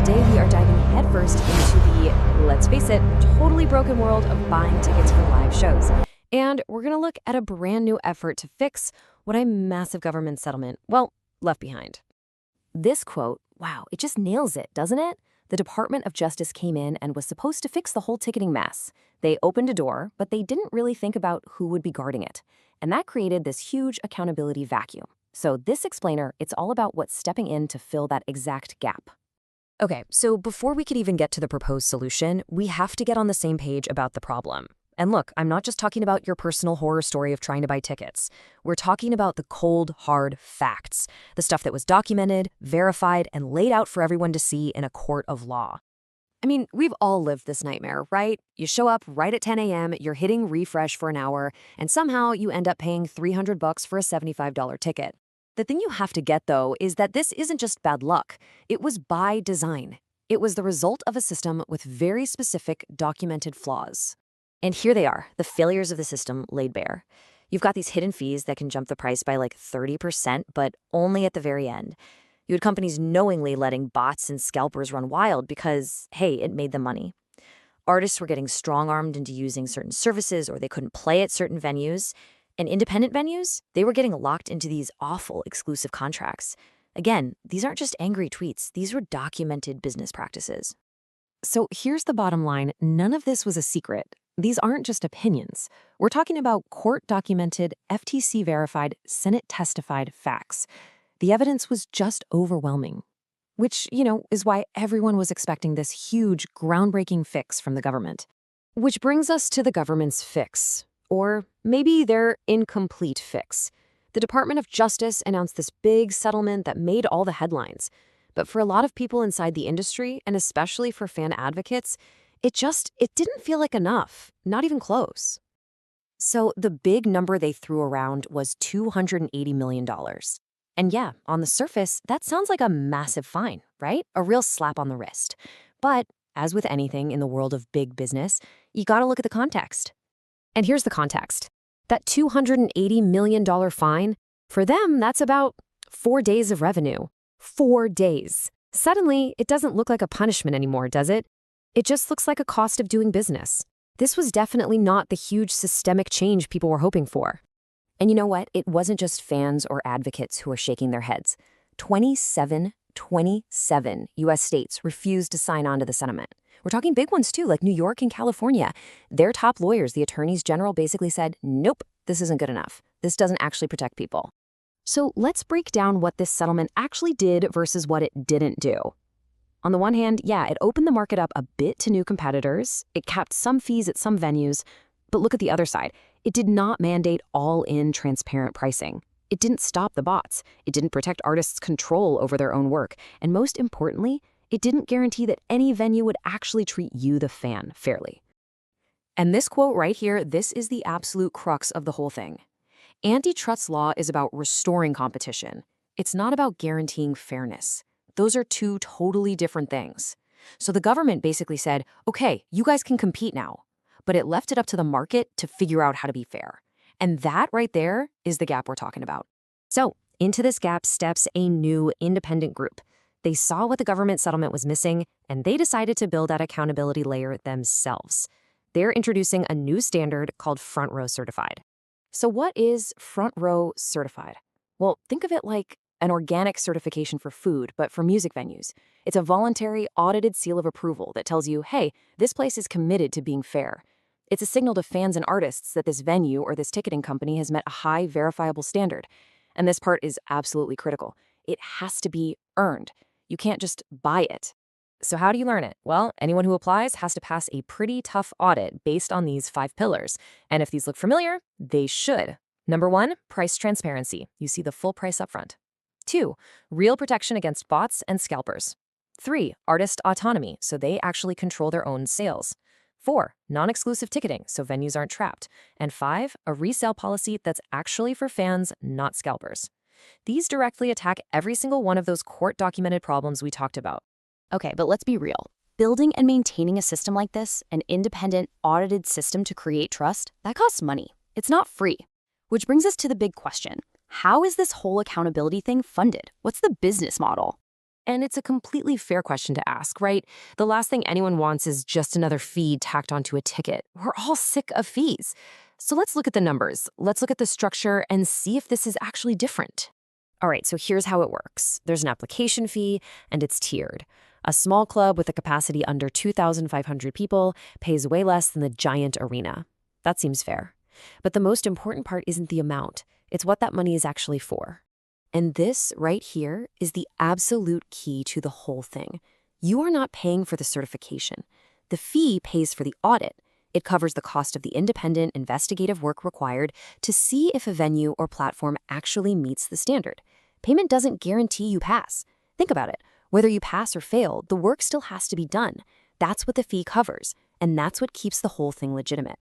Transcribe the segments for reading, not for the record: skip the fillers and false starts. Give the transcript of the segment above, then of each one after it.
today we are diving headfirst into the, let's face it, totally broken world of buying tickets for live shows. And we're going to look at a brand new effort to fix what a massive government settlement, well, left behind. This quote, wow, it just nails it, doesn't it? The Department of Justice came in and was supposed to fix the whole ticketing mess. They opened a door, but they didn't really think about who would be guarding it. And that created this huge accountability vacuum. So this explainer, it's all about what's stepping in to fill that exact gap. Okay, so before we could even get to the proposed solution, we have to get on the same page about the problem. And look, I'm not just talking about your personal horror story of trying to buy tickets. We're talking about the cold, hard facts, the stuff that was documented, verified, and laid out for everyone to see in a court of law. I mean, we've all lived this nightmare, right? You show up right at 10 a.m., you're hitting refresh for an hour, and somehow you end up paying $300 for a $75 ticket. The thing you have to get, though, is that this isn't just bad luck. It was by design. It was the result of a system with very specific documented flaws. And here they are, the failures of the system laid bare. You've got these hidden fees that can jump the price by like 30%, but only at the very end. You had companies knowingly letting bots and scalpers run wild because, hey, it made them money. Artists were getting strong-armed into using certain services, or they couldn't play at certain venues. And independent venues, they were getting locked into these awful exclusive contracts. Again, these aren't just angry tweets. These were documented business practices. So here's the bottom line. None of this was a secret. These aren't just opinions. We're talking about court-documented, FTC-verified, Senate-testified facts. The evidence was just overwhelming, which, is why everyone was expecting this huge, groundbreaking fix from the government. Which brings us to the government's fix. Or maybe their incomplete fix. The Department of Justice announced this big settlement that made all the headlines. But for a lot of people inside the industry, and especially for fan advocates, it didn't feel like enough, not even close. So the big number they threw around was $280 million. And yeah, on the surface, that sounds like a massive fine, right? A real slap on the wrist. But as with anything in the world of big business, you gotta look at the context. And here's the context. That $280 million fine, for them, that's about 4 days of revenue. 4 days. Suddenly, it doesn't look like a punishment anymore, does it? It just looks like a cost of doing business. This was definitely not the huge systemic change people were hoping for. And you know what? It wasn't just fans or advocates who were shaking their heads. 27 U.S. states refused to sign on to the settlement. We're talking big ones too, like New York and California. Their top lawyers, the attorneys general, basically said, nope, this isn't good enough. This doesn't actually protect people. So let's break down what this settlement actually did versus what it didn't do. On the one hand, yeah, it opened the market up a bit to new competitors. It capped some fees at some venues. But look at the other side. It did not mandate all-in transparent pricing. It didn't stop the bots. It didn't protect artists' control over their own work. And most importantly, it didn't guarantee that any venue would actually treat you, the fan, fairly. And this quote right here, this is the absolute crux of the whole thing. Antitrust law is about restoring competition. It's not about guaranteeing fairness. Those are two totally different things. So the government basically said, okay, you guys can compete now. But it left it up to the market to figure out how to be fair. And that right there is the gap we're talking about. So into this gap steps a new independent group. They saw what the government settlement was missing, and they decided to build that accountability layer themselves. They're introducing a new standard called Front Row Certified. So what is Front Row Certified? Well, think of it like an organic certification for food, but for music venues. It's a voluntary, audited seal of approval that tells you, hey, this place is committed to being fair. It's a signal to fans and artists that this venue or this ticketing company has met a high, verifiable standard. And this part is absolutely critical. It has to be earned. You can't just buy it. So how do you learn it? Well, anyone who applies has to pass a pretty tough audit based on these 5 pillars. And if these look familiar, they should. Number 1, price transparency. You see the full price up front. 2, real protection against bots and scalpers. 3, artist autonomy, so they actually control their own sales. 4, non-exclusive ticketing, so venues aren't trapped. And 5, a resale policy that's actually for fans, not scalpers. These directly attack every single one of those court-documented problems we talked about. Okay, but let's be real. Building and maintaining a system like this, an independent, audited system to create trust, that costs money. It's not free. Which brings us to the big question. How is this whole accountability thing funded? What's the business model? And it's a completely fair question to ask, right? The last thing anyone wants is just another fee tacked onto a ticket. We're all sick of fees. So let's look at the numbers. Let's look at the structure and see if this is actually different. All right, so here's how it works. There's an application fee, and it's tiered. A small club with a capacity under 2,500 people pays way less than the giant arena. That seems fair. But the most important part isn't the amount. It's what that money is actually for. And this right here is the absolute key to the whole thing. You are not paying for the certification. The fee pays for the audit. It covers the cost of the independent investigative work required to see if a venue or platform actually meets the standard. Payment doesn't guarantee you pass. Think about it. Whether you pass or fail, the work still has to be done. That's what the fee covers, and that's what keeps the whole thing legitimate.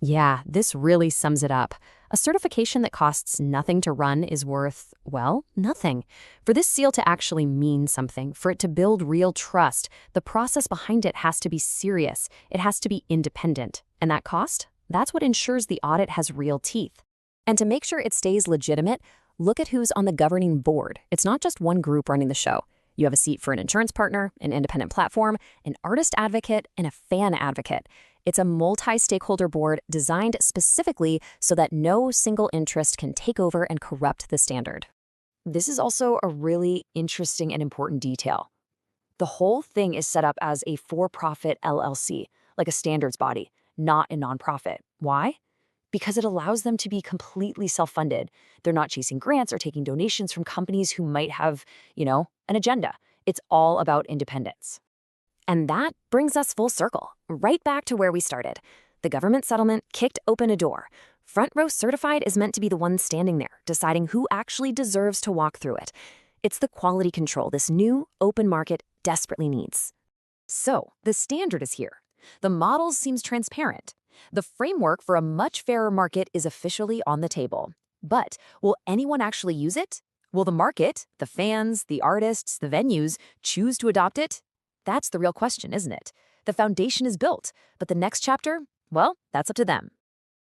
Yeah, this really sums it up. A certification that costs nothing to run is worth, well, nothing. For this seal to actually mean something, for it to build real trust, the process behind it has to be serious. It has to be independent. And that cost? That's what ensures the audit has real teeth. And to make sure it stays legitimate, look at who's on the governing board. It's not just one group running the show. You have a seat for an insurance partner, an independent platform, an artist advocate, and a fan advocate. It's a multi-stakeholder board designed specifically so that no single interest can take over and corrupt the standard. This is also a really interesting and important detail. The whole thing is set up as a for-profit LLC, like a standards body, not a nonprofit. Why? Because it allows them to be completely self-funded. They're not chasing grants or taking donations from companies who might have, an agenda. It's all about independence. And that brings us full circle, right back to where we started. The government settlement kicked open a door. Front Row Certified is meant to be the one standing there, deciding who actually deserves to walk through it. It's the quality control this new, open market desperately needs. So, the standard is here. The model seems transparent. The framework for a much fairer market is officially on the table. But will anyone actually use it? Will the market, the fans, the artists, the venues, choose to adopt it? That's the real question, isn't it? The foundation is built, but the next chapter, well, that's up to them.